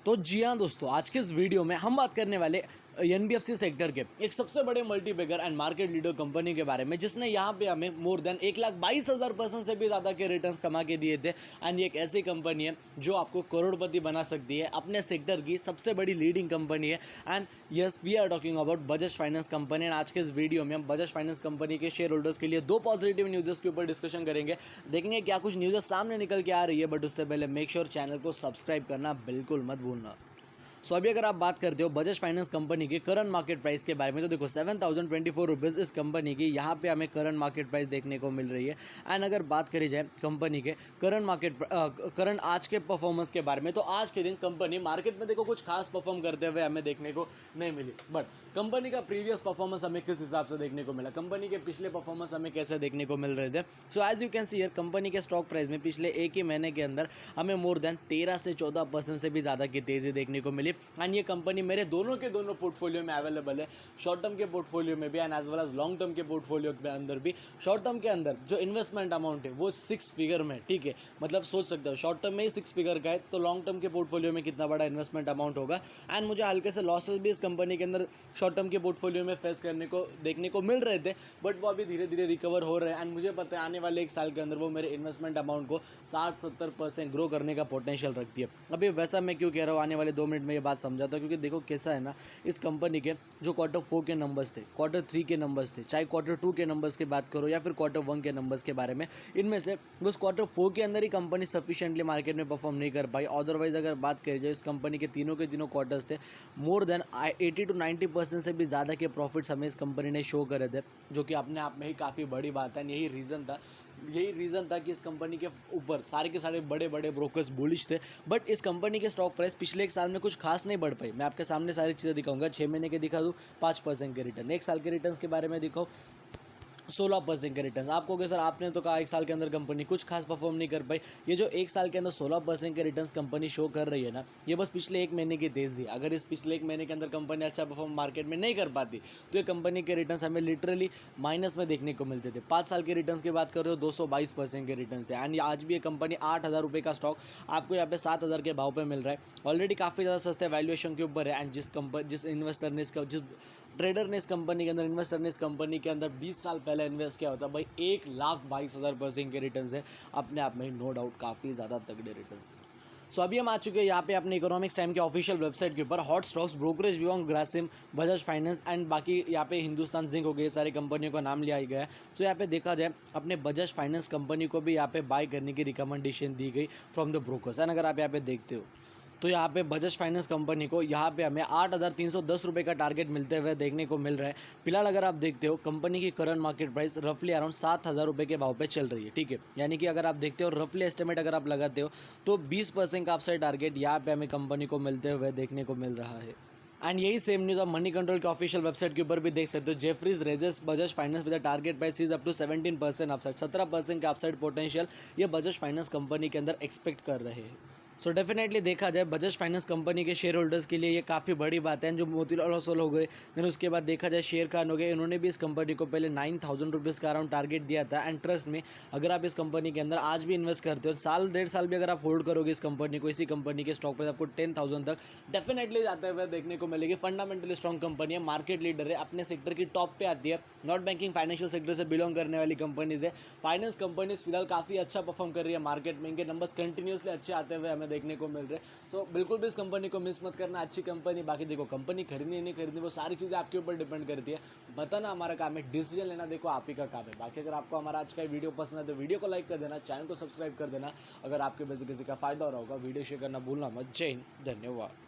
तो जी हाँ दोस्तों, आज के इस वीडियो में हम बात करने वाले एनबीएफसी सेक्टर के एक सबसे बड़े multibagger and market leader company के बारे में, जिसने यहाँ पे हमें मोर देन 1,22,000% से भी ज़्यादा के रिटर्न्स कमा के दिए थे। एंड ये एक ऐसी कंपनी है जो आपको करोड़पति बना सकती है, अपने सेक्टर की सबसे बड़ी लीडिंग कंपनी है। And yes, we are talking about Bajaj finance company. And आज के इस वीडियो में हम बजाज फाइनेंस कंपनी के शेयर होल्डर्स के लिए 2 पॉजिटिव न्यूज़ के ऊपर डिस्कशन करेंगे, देखेंगे क्या कुछ न्यूज़ सामने निकल के आ रही है। बट उससे पहले मेक श्योर चैनल को सब्सक्राइब करना बिल्कुल मत भूलना। सो अभी अगर आप बात करते हो बजाज फाइनेंस कंपनी की करंट मार्केट प्राइस के बारे में, तो देखो 7,024 रुपीज़ इस कंपनी की यहाँ पे हमें करंट मार्केट प्राइस देखने को मिल रही है। एंड अगर बात करी जाए कंपनी के करंट आज के परफॉर्मेंस के बारे में, तो आज के दिन कंपनी मार्केट में देखो कुछ खास परफॉर्म करते हुए हमें देखने को नहीं मिली। बट कंपनी का प्रीवियस परफॉर्मेंस हमें किस हिसाब से देखने को मिला, कंपनी के पिछले परफॉर्मेंस हमें कैसे देखने को मिल रहे थे। So as you can see here, company के स्टॉक प्राइस में पिछले एक ही महीने के अंदर हमें मोर देन 13 से 14% से भी ज़्यादा की तेज़ी देखने को मिली। एंड ये कंपनी मेरे दोनों के दोनों पोर्टफोलियो में अवेलेबल है, शॉर्ट टर्म के पोर्टफोलियो में भी and as well as long term के पोर्टफोलियो के अंदर भी। शॉर्ट टर्म के अंदर जो इन्वेस्टमेंट अमाउंट है वो 6 फिगर में, ठीक है, मतलब सोच सकते हो शॉर्ट टर्म में ही 6 फिगर का है, तो लॉन्ग टर्म के पोर्टफोलियो में कितना बड़ा इन्वेस्टमेंट अमाउंट होगा। एंड मुझे हल्के से लॉसेस भी इस कंपनी के अंदर शॉर्ट टर्म के पोर्टफोलियो में फेस करने को देखने को मिल रहे थे, बट वो अभी धीरे धीरे रिकवर हो रहे हैं। एंड मुझे पता है आने वाले 1 साल के अंदर वो मेरे इन्वेस्टमेंट अमाउंट को 60-70% ग्रो करने का पोटेंशियल रखती है। अभी वैसा मैं क्यों कह रहा हूँ, आने वाले 2 मिनट में ये बात समझाता हूँ। क्योंकि देखो कैसा है ना, इस कंपनी के जो Q4 के नंबर्स थे, Q3 के नंबर्स थे, चाहे Q2 के नंबर्स की बात करो या फिर Q1 के नंबर्स के बारे में, इनमें से बस Q4 के अंदर ही कंपनी सफिशिएंटली मार्केट में परफॉर्म नहीं कर पाई। अदरवाइज अगर बात करी जाए, इस कंपनी के तीनों क्वार्टर्स थे, मोर देन 80 to 90% से भी ज़्यादा के प्रॉफिट्स हमें इस कंपनी ने शो करे थे, जो कि अपने आप में ही काफ़ी बड़ी बात है। यही रीज़न था कि इस कंपनी के ऊपर सारे के सारे बड़े बड़े ब्रोकर्स बुलिश थे। बट इस कंपनी के स्टॉक प्राइस पिछले 1 साल में कुछ खास नहीं बढ़ पाई। मैं आपके सामने सारी चीज़ें दिखाऊंगा। 6 महीने के दिखा दूँ 5% के रिटर्न, 1 साल के रिटर्न्स के बारे में दिखाओ 16% के रिटर्न्स। आप कहोगे सर आपने तो कहा 1 साल के अंदर कंपनी कुछ खास परफॉर्म नहीं कर पाई। ये जो 1 साल के अंदर 16% के रिटर्न्स कंपनी शो कर रही है ना, ये बस पिछले 1 महीने की तेज़ी। अगर इस पिछले 1 महीने के अंदर कंपनी अच्छा परफॉर्म मार्केट में नहीं कर पाती, तो ये कंपनी के रिटर्न्स हमें लिटरली माइनस में देखने को मिलते थे। 5 साल के रिटर्न्स की बात करो तो 222% के रिटर्न्स है। एंड आज भी ये कंपनी 8,000 रुपये का स्टॉक आपको यहाँ पे 7,000 के भाव पर मिल रहा है। ऑलरेडी काफ़ी ज़्यादा सस्ते वैल्यूएशन के ऊपर है। एंड जिस इन्वेस्टर ने जिस ट्रेडर ने इस कंपनी के अंदर, इन्वेस्टर ने इस कंपनी के अंदर 20 साल पहले इन्वेस्ट किया होता, भाई 1,22,000% के रिटर्न्स है, अपने आप में ही नो डाउट काफ़ी ज़्यादा तगड़े रिटर्न्स। सो अभी हम आ चुके हैं यहाँ पे अपने इकोनॉमिक्स टाइम के ऑफिशियल वेबसाइट के ऊपर। Hot stocks, brokerage view on Grasim, Bajaj finance and बाकी यहाँ पे हिंदुस्तान जिंक हो गए, सारी कंपनियों का नाम लिया गया है। सो यहाँ पे देखा जाए, अपने बजाज फाइनेंस कंपनी को भी यहाँ पे बाय करने की रिकमेंडेशन दी गई फ्रॉम द ब्रोकर्स। एंड अगर आप यहाँ पे देखते हो तो यहाँ पे बजाज फाइनेंस कंपनी को यहाँ पे हमें 8,310 रुपये का टारगेट मिलते हुए देखने को मिल रहा है। फिलहाल अगर आप देखते हो, कंपनी की करंट मार्केट प्राइस रफली अराउंड 7,000 रुपये के भाव पे चल रही है, ठीक है। यानी कि अगर आप देखते हो, रफली एस्टिमेट अगर आप लगाते हो, तो 20% का अपसाइड टारगेट यहाँ पे हमें कंपनी को मिलते हुए देखने को मिल रहा है। एंड यही सेम न्यूज़ आप मनी कंट्रोल के ऑफिशियल वेबसाइट के ऊपर भी देख सकते हो। Jefferies raises Bajaj finance with target price is up to 17% upside, 17% का अपसाइड पोटेंशियल ये बजाज फाइनेंस कंपनी के अंदर एक्सपेक्ट कर रहे हैं। सो डेफिनेटली देखा जाए, बजाज फाइनेंस कंपनी के शेयर होल्डर्स के लिए ये काफ़ी बड़ी बात है। जो मोतीलाल ओसवाल हो गए, फिर उसके बाद देखा जाए शेर खान हो गए, इन्होंने भी इस कंपनी को पहले 9,000 रुपीज़ का अराउंड टारगेट दिया था। एंड ट्रस्ट में, अगर आप इस कंपनी के अंदर आज भी इन्वेस्ट करते हो, 1-1.5 साल भी अगर आप होल्ड करोगे इस कंपनी को, इसी कंपनी के स्टॉक पर आपको 10,000 तक डेफिनेटली जाते हुए देखने को मिलेगी। फंडामेंटली स्ट्रॉन्ग कंपनी है, मार्केट लीडर है, अपने सेक्टर की टॉप पे आती है, नॉट बैंकिंग फाइनेंशियल सेक्टर से बिलोंग करने वाली कंपनीज है। फाइनेंस कंपनीज फिलहाल काफ़ी अच्छा परफॉर्म कर रही है मार्केट में, इनके नंबर्स कंटिन्यूसली अच्छे आते हुए हमें देखने को मिल रहे हैं। सो बिल्कुल भी इस कंपनी को मिस मत करना, अच्छी कंपनी। बाकी देखो, कंपनी खरीदनी नहीं खरीदनी वो सारी चीज़ें आपके ऊपर डिपेंड करती है। बताना हमारा काम है, डिसीजन लेना देखो आप ही का काम है। बाकी अगर आपको हमारा आज का वीडियो पसंद है तो वीडियो को लाइक कर देना, चैनल को सब्सक्राइब कर देना। अगर आपके वजह किसी का फायदा हो रहा होगा, वीडियो शेयर करना भूलना मत। जय हिंद, धन्यवाद।